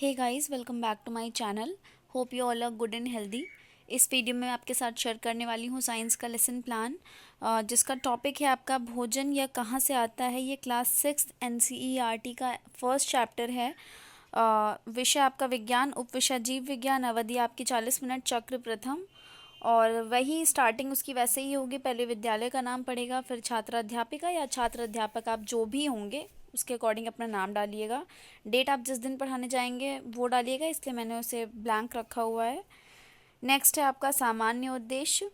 Hey guys, welcome back to my channel. Hope you all are good and healthy. इस video में आपके साथ share करने वाली हूँ साइंस का लेसन प्लान, जिसका टॉपिक है आपका भोजन या कहाँ से आता है। ये क्लास 6 NCERT का फर्स्ट चैप्टर है। विषय आपका विज्ञान, उपविषय जीव विज्ञान, अवधि आपकी 40 मिनट, चक्र प्रथम। और वही स्टार्टिंग उसकी वैसे ही होगी, पहले विद्यालय का नाम पड़ेगा, फिर छात्र अध्यापिका या छात्र अध्यापक आप जो भी होंगे उसके अकॉर्डिंग अपना नाम डालिएगा। डेट आप जिस दिन पढ़ाने जाएंगे वो डालिएगा, इसलिए मैंने उसे ब्लैंक रखा हुआ है। नेक्स्ट है आपका सामान्य उद्देश्य।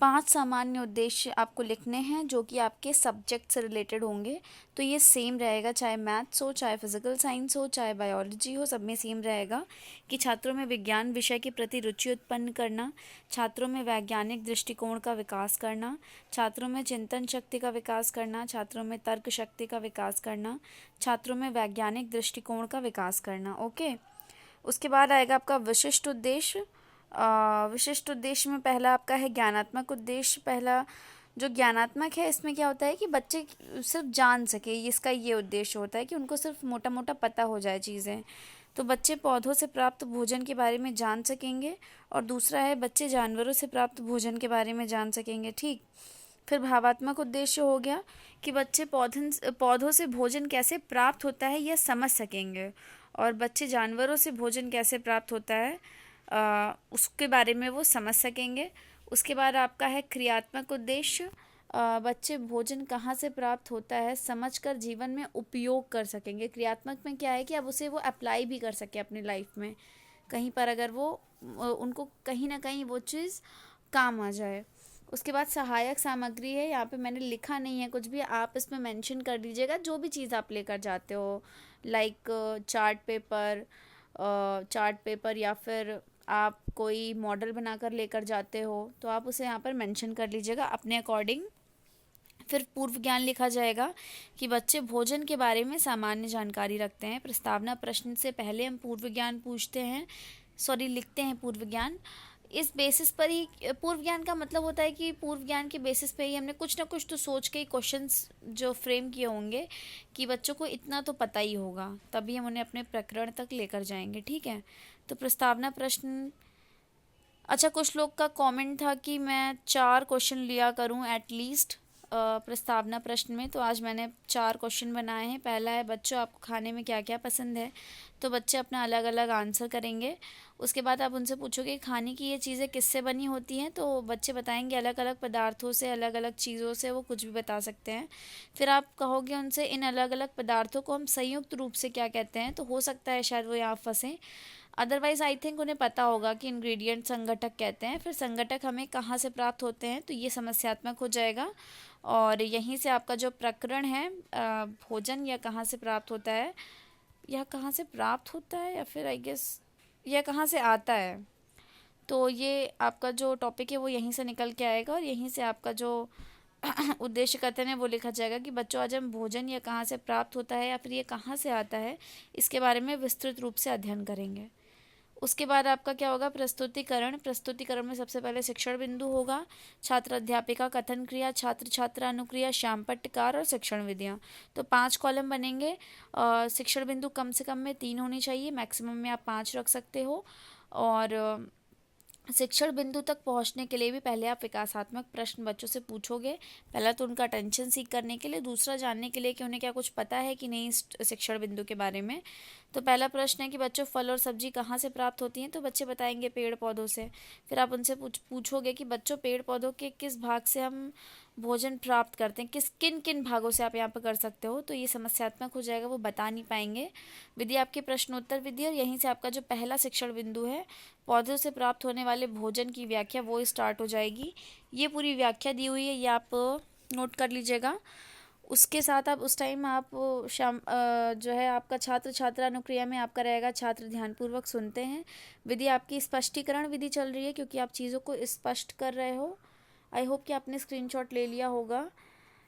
5 सामान्य उद्देश्य आपको लिखने हैं जो कि आपके सब्जेक्ट से रिलेटेड होंगे। तो ये सेम रहेगा, चाहे मैथ्स हो, चाहे फिजिकल साइंस हो, चाहे बायोलॉजी हो, सब में सेम रहेगा कि छात्रों में विज्ञान विषय के प्रति रुचि उत्पन्न करना, छात्रों में वैज्ञानिक दृष्टिकोण का विकास करना, छात्रों में चिंतन शक्ति का विकास करना, छात्रों में तर्क शक्ति का विकास करना, छात्रों में वैज्ञानिक दृष्टिकोण का विकास करना। ओके, उसके बाद आएगा आपका विशिष्ट उद्देश्य। विशिष्ट उद्देश्य में पहला आपका है ज्ञानात्मक उद्देश्य। पहला जो ज्ञानात्मक है, इसमें क्या होता है कि बच्चे सिर्फ जान सके, इसका ये उद्देश्य होता है कि उनको सिर्फ मोटा मोटा पता हो जाए चीज़ें। तो बच्चे पौधों से प्राप्त भोजन के बारे में जान सकेंगे। और दूसरा है बच्चे जानवरों से प्राप्त भोजन के बारे में जान सकेंगे। ठीक। फिर भावात्मक उद्देश्य हो गया कि बच्चे पौधों से भोजन कैसे प्राप्त होता है यह समझ सकेंगे, और बच्चे जानवरों से भोजन कैसे प्राप्त होता है उसके बारे में वो समझ सकेंगे। उसके बाद आपका है क्रियात्मक उद्देश्य। बच्चे भोजन कहाँ से प्राप्त होता है समझकर जीवन में उपयोग कर सकेंगे। क्रियात्मक में क्या है कि अब उसे वो अप्लाई भी कर सके अपनी लाइफ में, कहीं पर अगर वो उनको कहीं ना कहीं वो चीज़ काम आ जाए। उसके बाद सहायक सामग्री है, यहाँ पे मैंने लिखा नहीं है कुछ भी, आप इसमें मेंशन कर दीजिएगा जो भी चीज़ आप लेकर जाते हो, लाइक चार्ट पेपर या फिर आप कोई मॉडल बनाकर लेकर जाते हो तो आप उसे यहाँ पर मेंशन कर लीजिएगा अपने अकॉर्डिंग। फिर पूर्व ज्ञान लिखा जाएगा कि बच्चे भोजन के बारे में सामान्य जानकारी रखते हैं। प्रस्तावना प्रश्न से पहले हम पूर्व ज्ञान लिखते हैं पूर्व ज्ञान। इस बेसिस पर ही पूर्व ज्ञान का मतलब होता है कि पूर्व ज्ञान के बेसिस पे ही हमने कुछ ना कुछ तो सोच के ही क्वेश्चंस जो फ्रेम किए होंगे कि बच्चों को इतना तो पता ही होगा, तभी हम उन्हें अपने प्रकरण तक लेकर जाएंगे। ठीक है, तो प्रस्तावना प्रश्न। अच्छा, कुछ लोग का कमेंट था कि मैं 4 क्वेश्चन लिया करूं एटलीस्ट प्रस्तावना प्रश्न में, तो आज मैंने 4 क्वेश्चन बनाए हैं। पहला है बच्चों आपको खाने में क्या क्या पसंद है, तो बच्चे अपना अलग अलग आंसर करेंगे। उसके बाद आप उनसे पूछोगे खाने की ये चीज़ें किससे बनी होती हैं, तो बच्चे बताएंगे अलग अलग पदार्थों से, अलग अलग चीज़ों से, वो कुछ भी बता सकते हैं। फिर आप कहोगे उनसे इन अलग अलग पदार्थों को हम संयुक्त रूप से क्या कहते हैं, तो हो सकता है शायद वो यहाँ फंसें, अदरवाइज आई थिंक उन्हें पता होगा कि इंग्रेडिएंट संगठक कहते हैं। फिर संगठक हमें कहाँ से प्राप्त होते हैं, तो ये समस्यात्मक हो जाएगा। और यहीं से आपका जो प्रकरण है भोजन या कहाँ से प्राप्त होता है, या कहाँ से प्राप्त होता है, या फिर आई गेस यह कहाँ से आता है, तो ये आपका जो टॉपिक है वो यहीं से निकल के आएगा। और यहीं से आपका जो उद्देश्य कथन है वो लिखा जाएगा कि बच्चों आज हम भोजन या कहाँ से प्राप्त होता है या फिर ये कहाँ से आता है इसके बारे में विस्तृत रूप से अध्ययन करेंगे। उसके बाद आपका क्या होगा, प्रस्तुतिकरण। प्रस्तुतिकरण में सबसे पहले शिक्षण बिंदु होगा, छात्र अध्यापिका, कथन क्रिया, छात्र छात्रा अनुक्रिया, श्याम पट्टकार और शिक्षण विधियाँ। तो 5 कॉलम बनेंगे। शिक्षण बिंदु कम से कम में 3 होनी चाहिए, मैक्सिमम में आप 5 रख सकते हो। और शिक्षण बिंदु तक पहुंचने के लिए भी पहले आप विकासात्मक प्रश्न बच्चों से पूछोगे। पहला तो उनका अटेंशन सीख करने के लिए, दूसरा जानने के लिए कि उन्हें क्या कुछ पता है कि नहीं इस शिक्षण बिंदु के बारे में। तो पहला प्रश्न है कि बच्चों फल और सब्जी कहाँ से प्राप्त होती हैं, तो बच्चे बताएंगे पेड़ पौधों से। फिर आप उनसे पूछोगे कि बच्चों पेड़ पौधों के किस भाग से हम भोजन प्राप्त करते हैं, किन किन भागों से आप यहाँ पर कर सकते हो, तो ये समस्यात्मक हो जाएगा, वो बता नहीं पाएंगे। विधि आपकी प्रश्नोत्तर विधि, और यहीं से आपका जो पहला शिक्षण बिंदु है पौधों से प्राप्त होने वाले भोजन की व्याख्या वो स्टार्ट हो जाएगी। ये पूरी व्याख्या दी हुई है, ये आप नोट कर लीजिएगा। उसके साथ आप उस टाइम आप जो है आपका छात्र छात्रा अनुक्रिया में आपका रहेगा छात्र ध्यानपूर्वक सुनते हैं। विधि आपकी स्पष्टीकरण विधि चल रही है क्योंकि आप चीज़ों को स्पष्ट कर रहे हो। आई होप कि आपने स्क्रीनशॉट ले लिया होगा।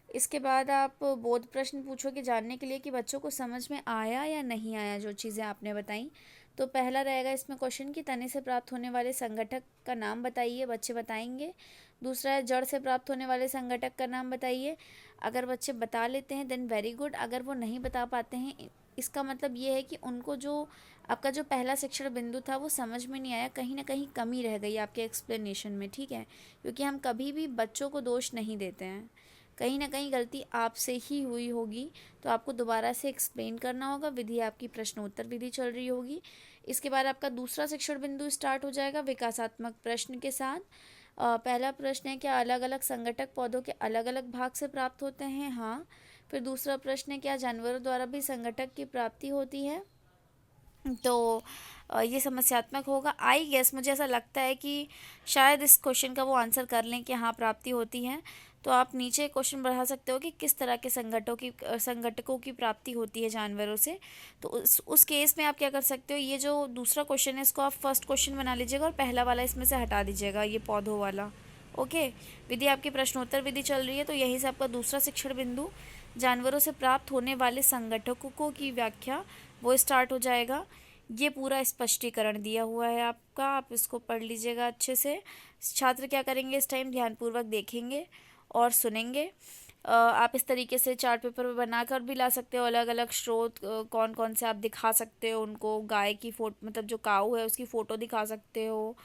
इसके बाद आप बोध प्रश्न पूछोगे जानने के लिए कि बच्चों को समझ में आया या नहीं आया जो चीज़ें आपने बताई। तो पहला रहेगा इसमें क्वेश्चन कि तने से प्राप्त होने वाले संगठक का नाम बताइए, बच्चे बताएंगे। दूसरा है जड़ से प्राप्त होने वाले संगठक का नाम बताइए। अगर बच्चे बता लेते हैं देन वेरी गुड, अगर वो नहीं बता पाते हैं इसका मतलब ये है कि उनको जो आपका जो पहला शिक्षण बिंदु था वो समझ में नहीं आया, कहीं ना कहीं कमी रह गई आपके एक्सप्लेनेशन में, ठीक है। क्योंकि हम कभी भी बच्चों को दोष नहीं देते हैं, कहीं ना कहीं गलती आपसे ही हुई होगी, तो आपको दोबारा से एक्सप्लेन करना होगा। विधि आपकी प्रश्नोत्तर विधि चल रही होगी। इसके बाद आपका दूसरा शिक्षण बिंदु स्टार्ट हो जाएगा विकासात्मक प्रश्न के साथ। पहला प्रश्न है, क्या अलग अलग संगठक पौधों के अलग अलग भाग से प्राप्त होते हैं? हाँ। फिर दूसरा प्रश्न है, क्या जानवरों द्वारा भी संगठक की प्राप्ति होती है? तो ये समस्यात्मक होगा। आई गेस, मुझे ऐसा लगता है कि शायद इस क्वेश्चन का वो आंसर कर लें कि हाँ प्राप्ति होती है। तो आप नीचे क्वेश्चन बढ़ा सकते हो कि किस तरह के संगठकों की प्राप्ति होती है जानवरों से। तो उस केस में आप क्या कर सकते हो, ये जो दूसरा क्वेश्चन है इसको आप फर्स्ट क्वेश्चन बना लीजिएगा और पहला वाला इसमें से हटा दीजिएगा, ये पौधों वाला। ओके। विधि आपकी प्रश्नोत्तर विधि चल रही है, तो यहीं से आपका दूसरा शिक्षण बिंदु जानवरों से प्राप्त होने वाले संगठकों की व्याख्या वो स्टार्ट हो जाएगा। ये पूरा स्पष्टीकरण दिया हुआ है आपका, आप इसको पढ़ लीजिएगा अच्छे से। छात्र क्या करेंगे इस टाइम, ध्यानपूर्वक देखेंगे और सुनेंगे। आप इस तरीके से चार्ट पेपर में बनाकर भी ला सकते हो, अलग अलग स्रोत कौन कौन से आप दिखा सकते हो उनको। गाय की फोटो, मतलब जो काऊ है उसकी फ़ोटो दिखा सकते हो,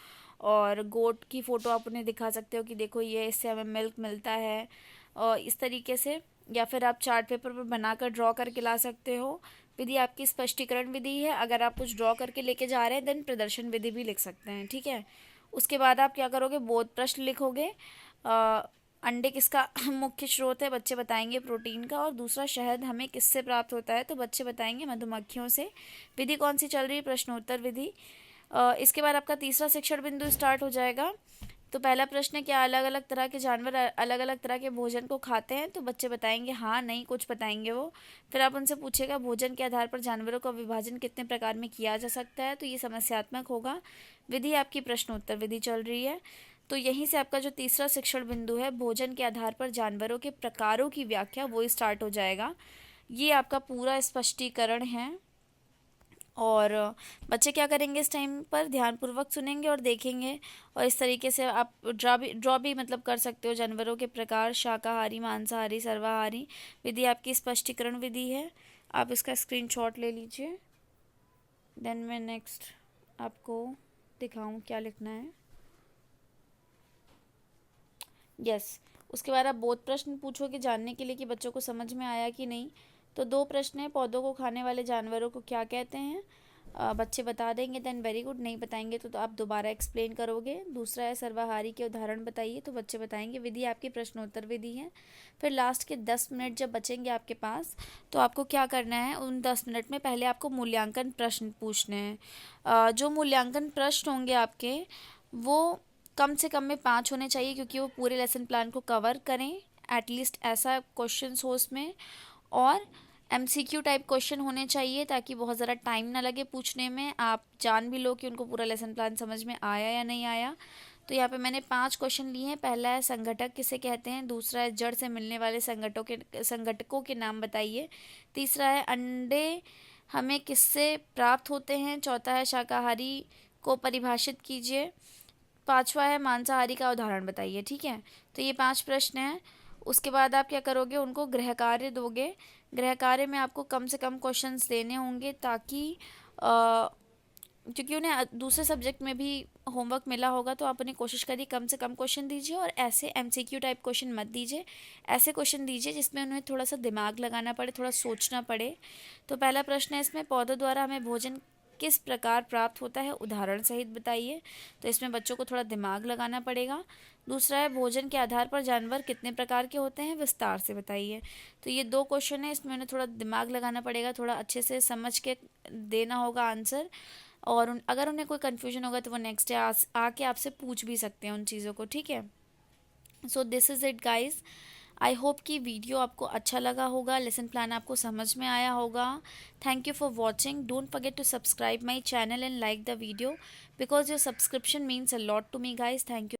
और गोट की फ़ोटो आप उन्हें दिखा सकते हो कि देखो ये इससे हमें मिल्क मिलता है, और इस तरीके से। या फिर आप चार्ट पेपर पर बनाकर ड्रॉ करके ला सकते हो। विधि आपकी स्पष्टीकरण विधि है। अगर आप कुछ ड्रॉ करके लेके जा रहे हैं देन प्रदर्शन विधि भी लिख सकते हैं, ठीक है। उसके बाद आप क्या करोगे, बोध प्रश्न लिखोगे। अंडे किसका मुख्य स्रोत है? बच्चे बताएंगे प्रोटीन का। और दूसरा, शहद हमें किससे प्राप्त होता है? तो बच्चे बताएंगे मधुमक्खियों से। विधि कौन सी चल रही है? प्रश्नोत्तर विधि। इसके बाद आपका तीसरा शिक्षण बिंदु स्टार्ट हो जाएगा। तो पहला प्रश्न है, क्या अलग अलग तरह के जानवर अलग अलग तरह के भोजन को खाते हैं? तो बच्चे बताएंगे हाँ, नहीं, कुछ बताएंगे वो। फिर आप उनसे पूछेगा भोजन के आधार पर जानवरों का विभाजन कितने प्रकार में किया जा सकता है? तो ये समस्यात्मक होगा। विधि आपकी प्रश्नोत्तर विधि चल रही है। तो यहीं से आपका जो तीसरा शिक्षण बिंदु है, भोजन के आधार पर जानवरों के प्रकारों की व्याख्या, वो स्टार्ट हो जाएगा। ये आपका पूरा स्पष्टीकरण है। और बच्चे क्या करेंगे इस टाइम पर, ध्यानपूर्वक सुनेंगे और देखेंगे। और इस तरीके से आप ड्रॉ भी मतलब कर सकते हो जानवरों के प्रकार, शाकाहारी, मांसाहारी, सर्वाहारी। विधि आपकी स्पष्टीकरण विधि है। आप इसका स्क्रीनशॉट ले लीजिए, देन मैं नेक्स्ट आपको दिखाऊं क्या लिखना है। यस। उसके बाद आप बोध प्रश्न पूछोगे जानने के लिए कि बच्चों को समझ में आया कि नहीं। तो दो प्रश्न है, पौधों को खाने वाले जानवरों को क्या कहते हैं? बच्चे बता देंगे देन वेरी गुड, नहीं बताएंगे तो आप दोबारा एक्सप्लेन करोगे। दूसरा है, सर्वाहारी के उदाहरण बताइए, तो बच्चे बताएंगे। विधि आपकी प्रश्नोत्तर विधि है। फिर लास्ट के 10 मिनट जब बचेंगे आपके पास, तो आपको क्या करना है, उन 10 मिनट में पहले आपको मूल्यांकन प्रश्न पूछने हैं। जो मूल्यांकन प्रश्न होंगे आपके, वो कम से कम में 5 होने चाहिए, क्योंकि वो पूरे लेसन प्लान को कवर करें। एटलीस्ट ऐसा क्वेश्चन हो उसमें। और एमसीक्यू टाइप क्वेश्चन होने चाहिए, ताकि बहुत ज़्यादा टाइम ना लगे पूछने में, आप जान भी लो कि उनको पूरा लेसन प्लान समझ में आया या नहीं आया। तो यहाँ पे मैंने 5 क्वेश्चन लिए हैं। पहला है, संगठक किसे कहते हैं? दूसरा है, जड़ से मिलने वाले संगठकों के नाम बताइए। तीसरा है, अंडे हमें किससे प्राप्त होते हैं? चौथा है, शाकाहारी को परिभाषित कीजिए। पांचवा है, मांसाहारी का उदाहरण बताइए, ठीक है। तो ये 5 प्रश्न हैं। उसके बाद आप क्या करोगे, उनको गृह कार्य दोगे। गृह कार्य में आपको कम से कम क्वेश्चंस देने होंगे, ताकि क्योंकि उन्हें दूसरे सब्जेक्ट में भी होमवर्क मिला होगा, तो आप उन्हें कोशिश करिए कम से कम क्वेश्चन दीजिए। और ऐसे एमसीक्यू टाइप क्वेश्चन मत दीजिए, ऐसे क्वेश्चन दीजिए जिसमें उन्हें थोड़ा सा दिमाग लगाना पड़े, थोड़ा सोचना पड़े। तो पहला प्रश्न है इसमें, पौधों द्वारा हमें भोजन किस प्रकार प्राप्त होता है? उदाहरण सहित बताइए। तो इसमें बच्चों को थोड़ा दिमाग लगाना पड़ेगा। दूसरा है, भोजन के आधार पर जानवर कितने प्रकार के होते हैं? विस्तार से बताइए। तो ये 2 क्वेश्चन है, इसमें उन्हें थोड़ा दिमाग लगाना पड़ेगा, थोड़ा अच्छे से समझ के देना होगा आंसर। और अगर उन्हें कोई कन्फ्यूजन होगा तो वो नेक्स्ट डे आके आपसे पूछ भी सकते हैं उन चीज़ों को, ठीक है। So this is it guys. I hope कि वीडियो आपको अच्छा लगा होगा, लेसन प्लान आपको समझ में आया होगा। Thank you for watching. Don't forget to subscribe my channel and like the video, because your subscription means a lot to me guys. Thank you.